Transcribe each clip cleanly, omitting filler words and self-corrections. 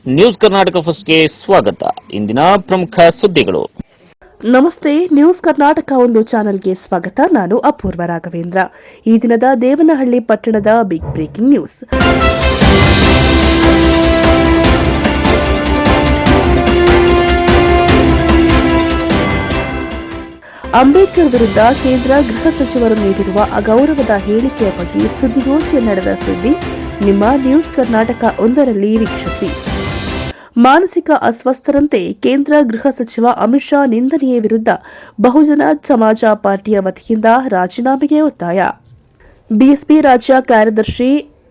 News Karnataka ಫಸ್ಟ್ಗೆ ಸ್ವಾಗತ. ಇಂದಿನ ಪ್ರಮುಖ ಸುದ್ದಿಗಳು. ನಮಸ್ತೆ, ನ್ಯೂಸ್ ಕರ್ನಾಟಕ ಒಂದು ಚಾನೆಲ್ಗೆ ಸ್ವಾಗತ. ನಾನು ಅಪೂರ್ವ ರಾಘವೇಂದ್ರ. ಈ ದಿನದ ದೇವನಹಳ್ಳಿ ಪಟ್ಟಣದ ಬಿಗ್ ಬ್ರೇಕಿಂಗ್ ನ್ಯೂಸ್. ಅಂಬೇಡ್ಕರ್ ವಿರುದ್ಧ ಕೇಂದ್ರ ಗೃಹ ಸಚಿವರು ನೀಡಿರುವ ಅಗೌರವದ ಹೇಳಿಕೆಯ ಬಗ್ಗೆ ಸುದ್ದಿಗೋಷ್ಠಿ ನಡೆದ ಸುದ್ದಿ ನಿಮ್ಮ ನ್ಯೂಸ್ ಕರ್ನಾಟಕ ಒಂದರಲ್ಲಿ ವೀಕ್ಷಿಸಿ. ಮಾನಸಿಕ ಅಸ್ವಸ್ಥರಂತೆ ಕೇಂದ್ರ ಗೃಹ ಸಚಿವ ಅಮಿತ್ ಶಾ ನಿಂದನೆಯ ವಿರುದ್ಧ ಬಹುಜನ ಸಮಾಜ ಪಾರ್ಟಿಯ ವತಿಯಿಂದ ರಾಜೀನಾಮೆಗೆ ಒತ್ತಾಯ. ಬಿಎಸ್ಪಿ ರಾಜ್ಯ ಕಾರ್ಯದರ್ಶಿ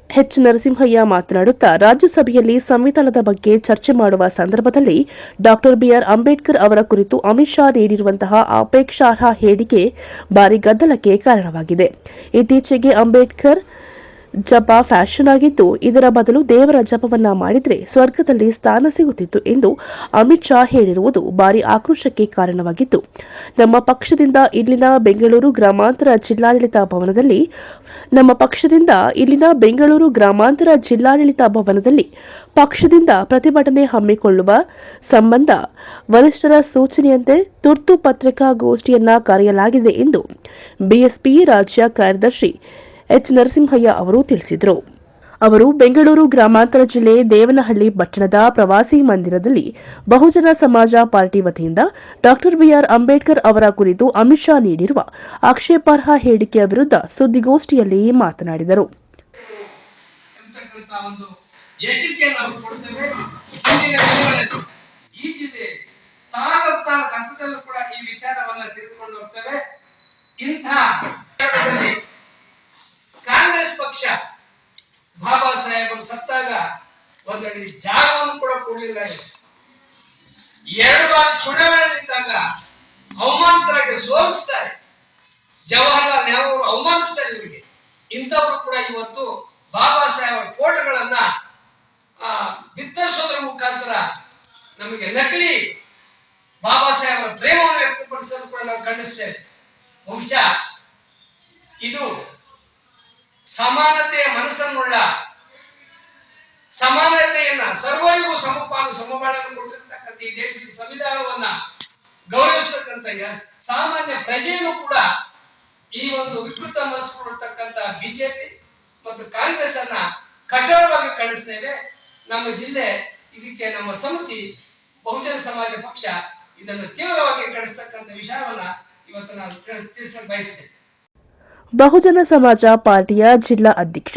ಎಚ್ ನರಸಿಂಹಯ್ಯ ಮಾತನಾಡುತ್ತಾ, ರಾಜ್ಯಸಭೆಯಲ್ಲಿ ಸಂವಿಧಾನದ ಬಗ್ಗೆ ಚರ್ಚೆ ಮಾಡುವ ಸಂದರ್ಭದಲ್ಲಿ ಡಾ ಬಿಆರ್ ಅಂಬೇಡ್ಕರ್ ಅವರ ಕುರಿತು ಅಮಿತ್ ಶಾ ನೀಡಿರುವಂತಹ ಆಪೇಕ್ಷಾರ್ಹ ಹೇಳಿಕೆ ಭಾರಿ ಗದ್ದಲಕ್ಕೆ ಕಾರಣವಾಗಿದೆ. ಇತ್ತೀಚೆಗೆ ಅಂಬೇಡ್ಕರ್ ಜಪ ಫ್ಯಾಷನ್ ಆಗಿದ್ದು, ಇದರ ಬದಲು ದೇವರ ಜಪವನ್ನ ಮಾಡಿದ್ರೆ ಸ್ವರ್ಗದಲ್ಲಿ ಸ್ಥಾನ ಸಿಗುತ್ತಿತ್ತು ಎಂದು ಅಮಿತ್ ಶಾ ಹೇಳಿರುವುದು ಭಾರಿ ಆಕ್ರೋಶಕ್ಕೆ ಕಾರಣವಾಗಿದ್ದು, ನಮ್ಮ ಪಕ್ಷದಿಂದ ಇಲ್ಲಿನ ಬೆಂಗಳೂರು ಗ್ರಾಮಾಂತರ ಜಿಲ್ಲಾಡಳಿತ ಭವನದಲ್ಲಿ ಪಕ್ಷದಿಂದ ಪ್ರತಿಭಟನೆ ಹಮ್ಮಿಕೊಳ್ಳುವ ಸಂಬಂಧ ವರಿಷ್ಠರ ಸೂಚನೆಯಂತೆ ತುರ್ತು ಪತ್ರಿಕಾಗೋಷ್ಠಿಯನ್ನ ಕರೆಯಲಾಗಿದೆ ಎಂದು ಬಿಎಸ್ಪಿ ರಾಜ್ಯ ಕಾರ್ಯದರ್ಶಿ ಎಚ್ ನರಸಿಂಹಯ್ಯ ಅವರು ತಿಳಿಸಿದರು. ಅವರು ಬೆಂಗಳೂರು ಗ್ರಾಮಾಂತರ ಜಿಲ್ಲೆ ದೇವನಹಳ್ಳಿ ಪಟ್ಟಣದ ಪ್ರವಾಸಿ ಮಂದಿರದಲ್ಲಿ ಬಹುಜನ ಸಮಾಜ ಪಾರ್ಟಿ ವತಿಯಿಂದ ಡಾ ಬಿಆರ್ ಅಂಬೇಡ್ಕರ್ ಅವರ ಕುರಿತು ಅಮಿತ್ ಶಾ ನೀಡಿರುವ ಆಕ್ಷೇಪಾರ್ಹ ಹೇಳಿಕೆಯ ವಿರುದ್ಧ ಸುದ್ದಿಗೋಷ್ಠಿಯಲ್ಲಿ ಮಾತನಾಡಿದರು. ಕಾಂಗ್ರೆಸ್ ಪಕ್ಷ ಬಾಬಾ ಸಾಹೇಬರು ಸತ್ತಾಗ ಒಂದಡಿ ಜಾಗವನ್ನು ಕೂಡ ಕೊಡಲಿಲ್ಲ. 2 ಬಾರಿ ಚುನಾವಣೆ ನಿಂತಾಗ ಅವಮಾನಿತರಾಗಿ ಸೋಲಿಸ್ತಾರೆ. ಜವಾಹರ್ಲಾಲ್ ನೆಹರು ಅವಮಾನಿಸ್ತಾರೆ. ಇವರಿಗೆ ಇಂಥವರು ಕೂಡ ಇವತ್ತು ಬಾಬಾ ಸಾಹೇಬರ ಫೋಟೋಗಳನ್ನ ಬಿತ್ತರಿಸೋದ್ರ ಮುಖಾಂತರ ನಮಗೆ ನಕಲಿ ಬಾಬಾ ಸಾಹೇಬರ ಪ್ರೇಮವನ್ನು ವ್ಯಕ್ತಪಡಿಸೋದು ಕೂಡ ನಾವು ಖಂಡಿಸ್ತೇವೆ. ಬಹುಶಃ ಇದು ಸಮಾನತೆಯ ಮನಸ್ಸನ್ನುಳ್ಳ, ಸಮಾನತೆಯನ್ನ ಸರ್ವರಿಗೂ ಸಮಪಾಲನ್ನು ಕೊಟ್ಟಿರ್ತಕ್ಕಂಥ ಈ ದೇಶದ ಸಂವಿಧಾನವನ್ನ ಗೌರವಿಸತಕ್ಕಂಥ ಸಾಮಾನ್ಯ ಪ್ರಜೆಯೂ ಕೂಡ ಈ ಒಂದು ವಿಕೃತ ಮನಸ್ಸು ಕೊಟ್ಟಿರ್ತಕ್ಕಂಥ ಬಿಜೆಪಿ ಮತ್ತು ಕಾಂಗ್ರೆಸ್ ಅನ್ನ ಕಠೋರವಾಗಿ ಖಂಡಿಸ್ತೇವೆ. ನಮ್ಮ ಜಿಲ್ಲೆ ಇದಕ್ಕೆ ನಮ್ಮ ಸಮಿತಿ ಬಹುಜನ ಸಮಾಜ ಪಕ್ಷ ಇದನ್ನು ತೀವ್ರವಾಗಿ ಖಂಡಿಸ್ತಕ್ಕಂಥ ವಿಷಯವನ್ನ ಇವತ್ತು ನಾನು ತಿಳಿಸಲು ಬಯಸ್ತೇನೆ. ಬಹುಜನ ಸಮಾಜ ಪಾರ್ಟಿಯ ಜಿಲ್ಲಾ ಅಧ್ಯಕ್ಷ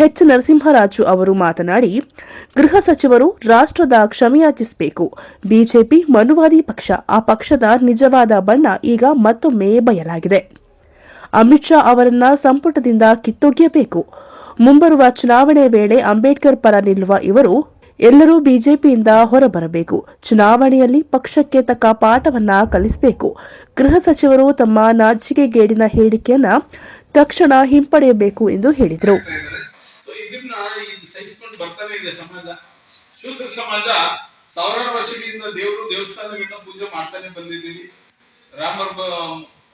ಎಚ್ ನರಸಿಂಹರಾಜು ಅವರು ಮಾತನಾಡಿ, ಗೃಹ ಸಚಿವರು ರಾಷ್ಟ್ರದ ಕ್ಷಮೆಯಾಚಿಸಬೇಕು. ಬಿಜೆಪಿ ಮನುವಾದಿ ಪಕ್ಷ. ಆ ಪಕ್ಷದ ನಿಜವಾದ ಬಣ್ಣ ಈಗ ಮತ್ತೊಮ್ಮೆ ಬಯಲಾಗಿದೆ. ಅಮಿತ್ ಶಾ ಅವರನ್ನ ಸಂಪುಟದಿಂದ ಕಿತ್ತೊಗೆಯಬೇಕು. ಮುಂಬರುವ ಚುನಾವಣೆ ವೇಳೆ ಅಂಬೇಡ್ಕರ್ ಪರ ನಿಲ್ಲುವ ಇವರು ಎಲ್ಲರೂ ಬಿಜೆಪಿಯಿಂದ ಹೊರಬರಬೇಕು. ಚುನಾವಣೆಯಲ್ಲಿ ಪಕ್ಷಕ್ಕೆ ತಕ್ಕ ಪಾಠವನ್ನ ಕಲಿಸಬೇಕು. ಗೃಹ ಸಚಿವರು ತಮ್ಮ ನಾಚಿಕೆಗೇಡಿನ ಹೇಳಿಕೆಯನ್ನ ತಕ್ಷಣ ಹಿಂಪಡೆಯಬೇಕು ಎಂದು ಹೇಳಿದರು. ಶೂದ್ರ ಸಮಾಜ ಸಾವಿರಾರು ವರ್ಷಗಳಿಂದ ದೇವರು ದೇವಸ್ಥಾನಗಳನ್ನ ಪೂಜೆ ಮಾಡ್ತಾನೆ ಬಂದಿದ್ದೀವಿ.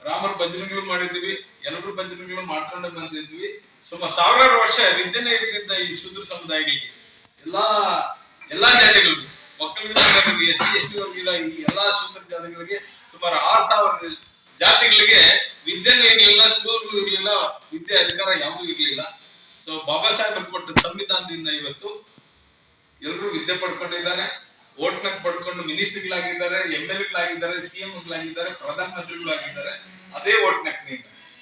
ರಾಮರ ಭಜನೆಗಳು ಮಾಡಿದ್ದೀವಿ, ಎಲ್ಲರೂ ಭಜನೆಗಳು ಮಾಡ್ಕೊಂಡು ಬಂದಿದ್ವಿ. ಸಾವಿರಾರು ವರ್ಷ ವಿದ್ಯೆನೇ ಇರ್ತಿದ್ದ ಈ ಶೂದ್ರ ಸಮುದಾಯಗಳಿಗೆ, ಎಲ್ಲಾ ಜಾತಿಗಳಿಗೂ, ಮಕ್ಕಳಿಗೆ, ಎಸ್ಸಿ ಎಸ್ಟಿ ವರ್ಗಗಳ ಎಲ್ಲಾ ಶೂದ್ರ ಜಾತಿಗಳಿಗೆ ಸುಮಾರು 6,000 ಜಾತಿಗಳಿಗೆ ವಿದ್ಯೆನೂ ಇರ್ಲಿಲ್ಲ, ಸ್ಕೂಲ್ಗಳು ಇರ್ಲಿಲ್ಲ, ವಿದ್ಯೆ ಅಧಿಕಾರ ಯಾವುದೂ ಇರ್ಲಿಲ್ಲ. ಬಾಬಾ ಸಾಹೇಬ್ ಕೊಟ್ಟ ಸಂವಿಧಾನದಿಂದ ಇವತ್ತು ಎಲ್ಲರೂ ವಿದ್ಯೆ ಪಡ್ಕೊಂಡಿದ್ದಾರೆ, ಓಟ್ನಾಗ ಪಡ್ಕೊಂಡು ಮಿನಿಸ್ಟರ್ಗಳಾಗಿದ್ದಾರೆ, MLAಗಳಾಗಿದ್ದಾರೆ, CMಗಳಾಗಿದ್ದಾರೆ, ಪ್ರಧಾನ ಮಂತ್ರಿಗಳಾಗಿದ್ದಾರೆ. ಅದೇ ಓಟ್ನಾಗ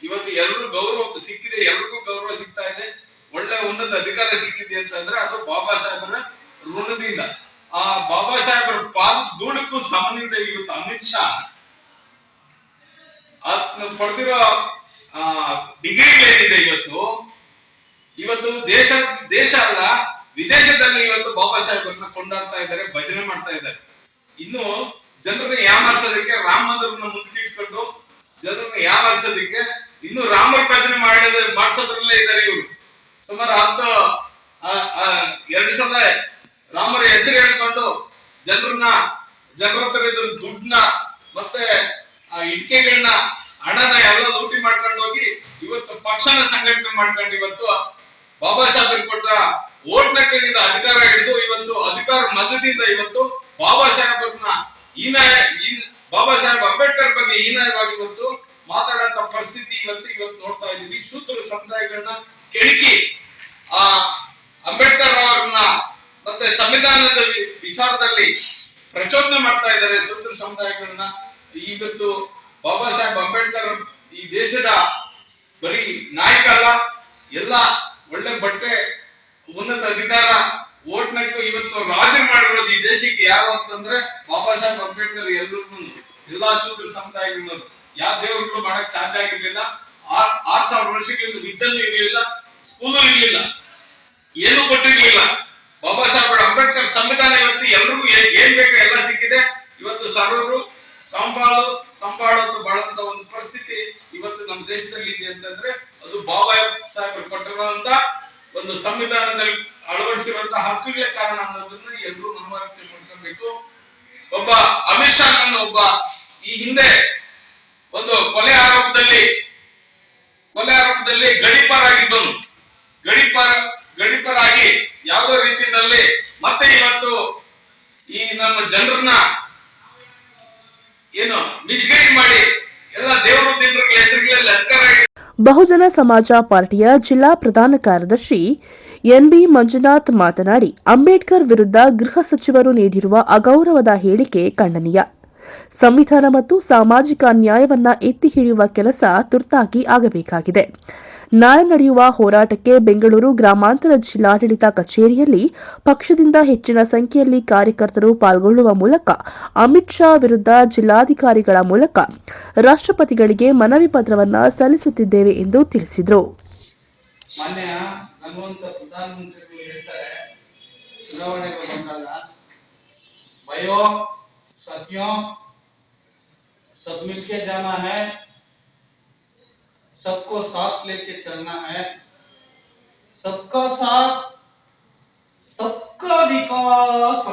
ಇವತ್ತು ಎಲ್ಲರೂ ಗೌರವ ಸಿಕ್ಕಿದೆ, ಎಲ್ರಿಗೂ ಗೌರವ ಸಿಗ್ತಾ ಇದೆ, ಒಳ್ಳೆ ಉನ್ನತ ಅಧಿಕಾರ ಸಿಕ್ಕಿದೆ ಅಂತಂದ್ರೆ ಅದು ಬಾಬಾ ಸಾಹೇಬರ ಋಣದಿಂದ, ಆ ಬಾಬಾ ಸಾಹೇಬರ ಪಾದ ಧೂಳಕ್ಕೂ ಸಮನಿಂದ ಇವತ್ತು ಅಮಿತ್ ಶಾ ಪಡೆದಿರೋ ಡಿಗ್ರಿಗಳೇನಿದೆ ಇವತ್ತು ದೇಶ ಅಲ್ಲ ವಿದೇಶದಲ್ಲಿ ಇವತ್ತು ಬಾಬಾ ಸಾಹೇಬರನ್ನ ಕೊಂಡಾಡ್ತಾ ಇದ್ದಾರೆ, ಭಜನೆ ಮಾಡ್ತಾ ಇದ್ದಾರೆ. ಇನ್ನು ಜನರನ್ನ ಯಾಮಾರಿಸೋದಕ್ಕೆ ರಾಮ ಮಂದಿರನ್ನ ಮುಂದಕ್ಕೆ ಇಟ್ಕೊಂಡು ಜನರನ್ನ ಯಾಮಾರಿಸೋದಕ್ಕೆ ಇನ್ನು ರಾಮರ ಭಜನೆ ಮಾಡಿಸೋದ್ರಲ್ಲೇ ಇದ್ದಾರೆ ಇವರು. ಸುಮಾರು 2 ಸಲ ರಾಮರ ಎದುರು ಹೇಳ್ಕೊಂಡು ಜನರ ಹತ್ರ ಇದ್ರ ದುಡ್ಡನ್ನ ಮತ್ತೆ ಇಟ್ಕೆಗಳನ್ನ ಹಣನ ಎಲ್ಲ ಲೂಟಿ ಮಾಡ್ಕೊಂಡು ಹೋಗಿ ಇವತ್ತು ಪಕ್ಷನ ಸಂಘಟನೆ ಮಾಡ್ಕೊಂಡು ಇವತ್ತು ಬಾಬಾ ಸಾಹೇಬ್ ಕೊಟ್ಟ ಓಟ್ನಕ್ಕಿನಿಂದ ಅಧಿಕಾರ ಹಿಡಿದು ಇವತ್ತು ಅಧಿಕಾರ ಮತದಿಂದ ಇವತ್ತು ಬಾಬಾ ಸಾಹೇಬ್ರನ್ನ ಬಾಬಾ ಸಾಹೇಬ್ ಅಂಬೇಡ್ಕರ್ ಬಗ್ಗೆ ಹೀನಾಯವಾಗಿ ಇವತ್ತು ಮಾತಾಡಂತ ಪರಿಸ್ಥಿತಿ ಇವತ್ತು ನೋಡ್ತಾ ಇದ್ದೀವಿ. ಶೂದ್ರ ಸಮುದಾಯಗಳನ್ನ ಕೆಣಕಿ ಅಂಬೇಡ್ಕರ್ ಅವರನ್ನ ಮತ್ತೆ ಸಂವಿಧಾನದ ವಿಚಾರದಲ್ಲಿ ಪ್ರಚೋದನೆ ಮಾಡ್ತಾ ಇದ್ದಾರೆ ಶೂದ್ರ ಸಮುದಾಯಗಳನ್ನ. ಇವತ್ತು ಬಾಬಾ ಸಾಹೇಬ್ ಅಂಬೇಡ್ಕರ್ ಈ ದೇಶದ ಬರೀ ನಾಯಕ ಅಲ್ಲ, ಎಲ್ಲ ಒಳ್ಳೆ ಬಟ್ಟೆ, ಉನ್ನತ ಅಧಿಕಾರ, ಓಟ್ನಕ್ಕೂ ಇವತ್ತು ರಾಜರು ಮಾಡಿರೋದು ಈ ದೇಶಕ್ಕೆ ಯಾರು ಅಂತಂದ್ರೆ ಬಾಬಾ ಸಾಹೇಬ್ ಅಂಬೇಡ್ಕರ್. ಎಲ್ಲಾ ಶೂದ್ರ ಸಮುದಾಯಗಳು ಯಾವ ದೇವರುಗಳು ಮಾಡಕ್ ಸಾಧ್ಯ ಆಗಿರ್ಲಿಲ್ಲ. 6000 ವರ್ಷಗಳಿಂದ ವಿದ್ಯೆನೂ ಇರ್ಲಿಲ್ಲ, ಸ್ಕೂಲು ಇರ್ಲಿಲ್ಲ, ಏನು ಕೊಟ್ಟಿರ್ಲಿಲ್ಲ. ಬಾಬಾ ಸಾಹೇಬ್ ಅಂಬೇಡ್ಕರ್ ಸಂವಿಧಾನ ಇವತ್ತು ಎಲ್ರಿಗೂ ಏನ್ ಬೇಕೋ ಎಲ್ಲ ಸಿಕ್ಕಿದೆ. ಇವತ್ತು ಸರ್ವರು ಸಂಭಾಳೋದು ಬಾಳಂತ ಒಂದು ಪರಿಸ್ಥಿತಿ ಇವತ್ತು ನಮ್ಮ ದೇಶದಲ್ಲಿ ಇದೆ ಅಂತಂದ್ರೆ ಅದು ಬಾಬಾ ಸಾಹೇಬರು ಕೊಟ್ಟಿರುವಂತ ಒಂದು ಸಂವಿಧಾನದಲ್ಲಿ ಅಳವಡಿಸಿರುವಂತಹ ಹಕ್ಕುಗಳೇ ಕಾರಣ ಅನ್ನೋದನ್ನ ಎಲ್ಲರೂ ಮನವರಿಕೆ ಮಾಡ್ಕೊಳ್ಬೇಕು. ಒಬ್ಬ ಅಮಿತ್ ಶಾ ಒಬ್ಬ ಈ ಹಿಂದೆ ಒಂದು ಕೊಲೆ ಆರೋಪದಲ್ಲಿ ಗಡಿಪಾರಾಗಿದ್ದನು. ಗಡಿಪಾರಾಗಿ ಯಾವುದೋ ರೀತಿಯಲ್ಲಿ ಮತ್ತೆ ಇವತ್ತು ಈ ನಮ್ಮ ಜನರನ್ನ ಏನು ಮಿಸ್ಗೈಡ್ ಮಾಡಿ ಎಲ್ಲ ದೇವರು ದಿನಗಳ ಹೆಸರುಗಳಲ್ಲಿ ಅಧಿಕಾರ. ಬಹುಜನ ಸಮಾಜ ಪಾರ್ಟಿಯ ಜಿಲ್ಲಾ ಪ್ರಧಾನ ಕಾರ್ಯದರ್ಶಿ ಎನ್ಬಿ ಮಂಜುನಾಥ್ ಮಾತನಾಡಿ, ಅಂಬೇಡ್ಕರ್ ವಿರುದ್ಧ ಗೃಹ ಸಚಿವರು ನೀಡಿರುವ ಅಗೌರವದ ಹೇಳಿಕೆ ಖಂಡನೀಯ. ಸಂವಿಧಾನ ಮತ್ತು ಸಾಮಾಜಿಕ ನ್ಯಾಯವನ್ನ ಎತ್ತಿ ಹಿಡಿಯುವ ಕೆಲಸ ತುರ್ತಾಗಿ ಆಗಬೇಕಾಗಿದೆ. ನ್ಯಾಯ ನಡೆಯುವ ಹೋರಾಟಕ್ಕೆ ಬೆಂಗಳೂರು ಗ್ರಾಮಾಂತರ ಜಿಲ್ಲಾಡಳಿತ ಕಚೇರಿಯಲ್ಲಿ ಪಕ್ಷದಿಂದ ಹೆಚ್ಚಿನ ಸಂಖ್ಯೆಯಲ್ಲಿ ಕಾರ್ಯಕರ್ತರು ಪಾಲ್ಗೊಳ್ಳುವ ಮೂಲಕ ಅಮಿತ್ ಶಾ ವಿರುದ್ಧ ಜಿಲ್ಲಾಧಿಕಾರಿಗಳ ಮೂಲಕ ರಾಷ್ಟ್ರಪತಿಗಳಿಗೆ ಮನವಿ ಪತ್ರವನ್ನು ಸಲ್ಲಿಸುತ್ತಿದ್ದೇವೆ ಎಂದು ತಿಳಿಸಿದರು. सबको साथ लेके चलना है, सबका साथ सबका विकास.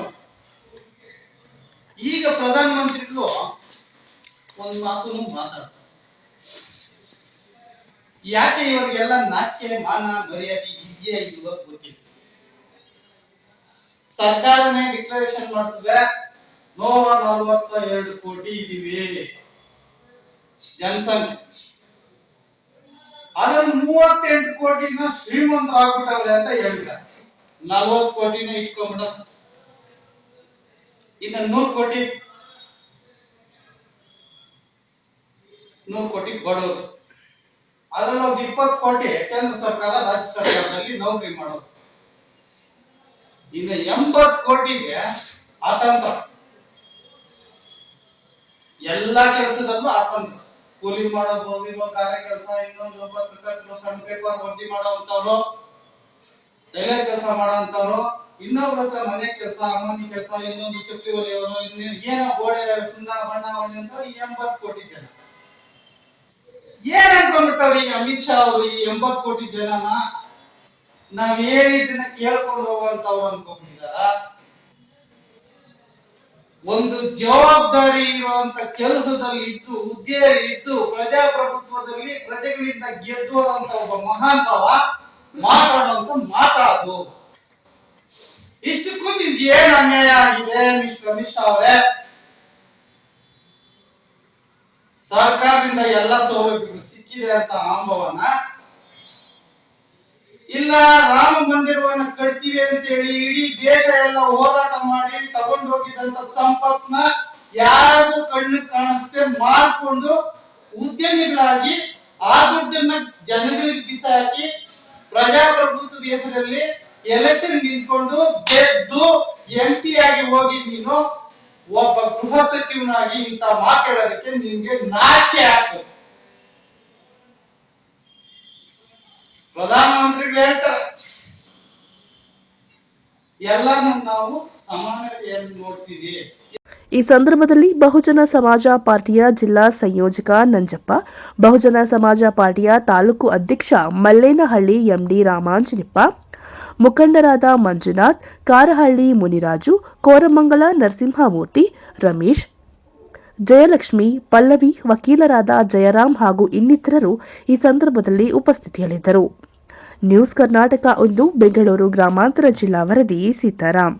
ಈಗ ಪ್ರಧಾನ ಮಂತ್ರಿಗಳು ಒಂದು ಮಾತನ್ನು ಮಾತಾಡ್ತಾರೆ. ಯಾಕೆ ಇವರಿಗೆಲ್ಲ ನಾಚಿಕೆ ಮಾನ ಮರ್ಯಾದೆ ಇದೆಯಾ ಇಲ್ವ ಗೊತ್ತಿಲ್ಲ. ಸರ್ಕಾರನೇ ಡಿಕ್ಲರೇಷನ್ ಮಾಡ್ತದೆ 142 ಕೋಟಿ ಇದೀವಿ ಜನಸಂಖ್ಯೆ. ಅದ್ರಲ್ಲಿ 38 ಕೋಟಿನ ಶ್ರೀಮಂತರಾಗ್ಬಿಟ್ಟವ್ರೆ ಅಂತ ಹೇಳಿದ್ದಾರೆ. 40 ಕೋಟಿನ ಇಟ್ಕೊಂಡ್ಬಿಡ, ಇನ್ನು 100 ಕೋಟಿ ಬಡವರು. ಅದ್ರಲ್ಲಿ ಒಂದು 20 ಕೋಟಿ ಕೇಂದ್ರ ಸರ್ಕಾರ ರಾಜ್ಯ ಸರ್ಕಾರದಲ್ಲಿ ನೌಕರಿ ಮಾಡೋದು. ಇನ್ನು 80 ಕೋಟಿಗೆ ಅತಂತ್ರ, ಎಲ್ಲಾ ಕೆಲಸದಲ್ಲೂ ಅತಂತ್ರ. ಕೂಲಿ ಮಾಡೋದು, ಕಾರ್ಯ ಕೆಲಸ, ಇನ್ನೊಂದು ಪತ್ರಕರ್ತರು, ಸಣ್ಣ ಪೇಪರ್ ವರದಿ ಮಾಡೋಂಥವ್ರು, ಟೈಲರ್ ಕೆಲಸ ಮಾಡೋಂಥವ್ರು, ಇನ್ನೊಬ್ರ ಹತ್ರ ಮನೆ ಕೆಲಸ, ಅಮ್ಮನಿ ಕೆಲಸ, ಇನ್ನೊಂದು ಚಪ್ಪಲಿ ಹೊಲಿಯೋರು, ಏನೋ ಗೋಡೆ ಸುಣ್ಣ ಬಣ್ಣ ಹೊಲಿ ಅಂತ 80 ಕೋಟಿ ಜನ. ಏನ್ ಅನ್ಕೊಂಡ್ಬಿಟ್ಟವ್ರಿ ಈ ಅಮಿತ್ ಶಾ ಅವರು? ಈ 80 ಕೋಟಿ ಜನನ ನಾವ್ ಹೇಳಿದ್ದನ್ನ ಕೇಳ್ಕೊಂಡು ಹೋಗುವಂತವ್ರು ಅನ್ಕೊಂಡ್ಬಿಟ್ಟಿದಾರ? ಒಂದು ಜವಾಬ್ದಾರಿ ಇರುವಂತ ಕೆಲಸದಲ್ಲಿ ಇದ್ದು, ಹುದ್ದೆಯಲ್ಲಿ ಇದ್ದು, ಪ್ರಜಾಪ್ರಭುತ್ವದಲ್ಲಿ ಪ್ರಜೆಗಳಿಂದ ಗೆದ್ದುವಂತ ಒಬ್ಬ ಮಹಾನುಭಾವ ಮಾತಾಡುವಂತ ಮಾತಾಡು. ಇಷ್ಟಕ್ಕೂ ನಿಮ್ಗೆ ಏನ್ ಅನ್ಯಾಯ ಆಗಿದೆ ಮಿಸ್ಟರ್ ಅಮಿತ್ ಶಾ ಅವರೇ? ಸರ್ಕಾರದಿಂದ ಎಲ್ಲ ಸೌಲಭ್ಯಗಳು ಸಿಕ್ಕಿದೆ ಅಂತ ಅನುಭವನ, ಇಲ್ಲ ರಾಮ ಮಂದಿರವನ್ನ ಕಟ್ತೀವಿ ಅಂತ ಹೇಳಿ ಇಡೀ ದೇಶ ಎಲ್ಲ ಹೋರಾಟ ಮಾಡಿ ತಗೊಂಡು ಹೋಗಿದಂತ ಸಂಪತ್ನ ಯಾರಿಗೂ ಕಣ್ಣು ಕಾಣಿಸ್ದೆ ಮಾರ್ಕೊಂಡು ಉದ್ಯಮಿಗಳಾಗಿ ಆ ದುಡ್ಡನ್ನ ಜನಗಳಿಗೆ ಬಿಸಾಕಿ ಪ್ರಜಾಪ್ರಭುತ್ವದ ಹೆಸರಲ್ಲಿ ಎಲೆಕ್ಷನ್ ನಿಂತ್ಕೊಂಡು ಗೆದ್ದು MP ಆಗಿ ಹೋಗಿ ನೀನು ಒಬ್ಬ ಗೃಹ ಸಚಿವನಾಗಿ ಇಂತ ಮಾತಾಡೋದಕ್ಕೆ ನಿಮ್ಗೆ ನಾಚಿಕೆ ಆಗ್ತದೆ. ಪ್ರಧಾನಮಂತ್ರಿಗಳು ಹೇಳ್ತಾರೆ ಎಲ್ಲರನ್ನು ನಾವು ಸಮಾನತೆಯನ್ನು ನೋಡ್ತೀವಿ. ಈ ಸಂದರ್ಭದಲ್ಲಿ ಬಹುಜನ ಸಮಾಜ ಪಾರ್ಟಿಯ ಜಿಲ್ಲಾ ಸಂಯೋಜಕ ನಂಜಪ್ಪ, ಬಹುಜನ ಸಮಾಜ ಪಾರ್ಟಿಯ ತಾಲೂಕು ಅಧ್ಯಕ್ಷ ಮಲ್ಲೇನಹಳ್ಳಿ MD ರಾಮಾಂಜನಪ್ಪ, ಮುಖಂಡರಾದ ಮಂಜುನಾಥ್, ಕಾರಹಳ್ಳಿ ಮುನಿರಾಜು, ಕೋರಮಂಗಲ ನರಸಿಂಹಮೂರ್ತಿ, ರಮೇಶ್, ಜಯಲಕ್ಷ್ಮಿ, ಪಲ್ಲವಿ, ವಕೀಲರಾದ ಜಯರಾಮ್ ಹಾಗೂ ಇನ್ನಿತರರು ಈ ಸಂದರ್ಭದಲ್ಲಿ ಉಪಸ್ಥಿತಿಯಲ್ಲಿದ್ದರು. ನ್ಯೂಸ್ ಕರ್ನಾಟಕ 1 ಬೆಂಗಳೂರು ಗ್ರಾಮಾಂತರ ಜಿಲ್ಲಾ ವರದಿ ಸೀತಾರಾಮ್.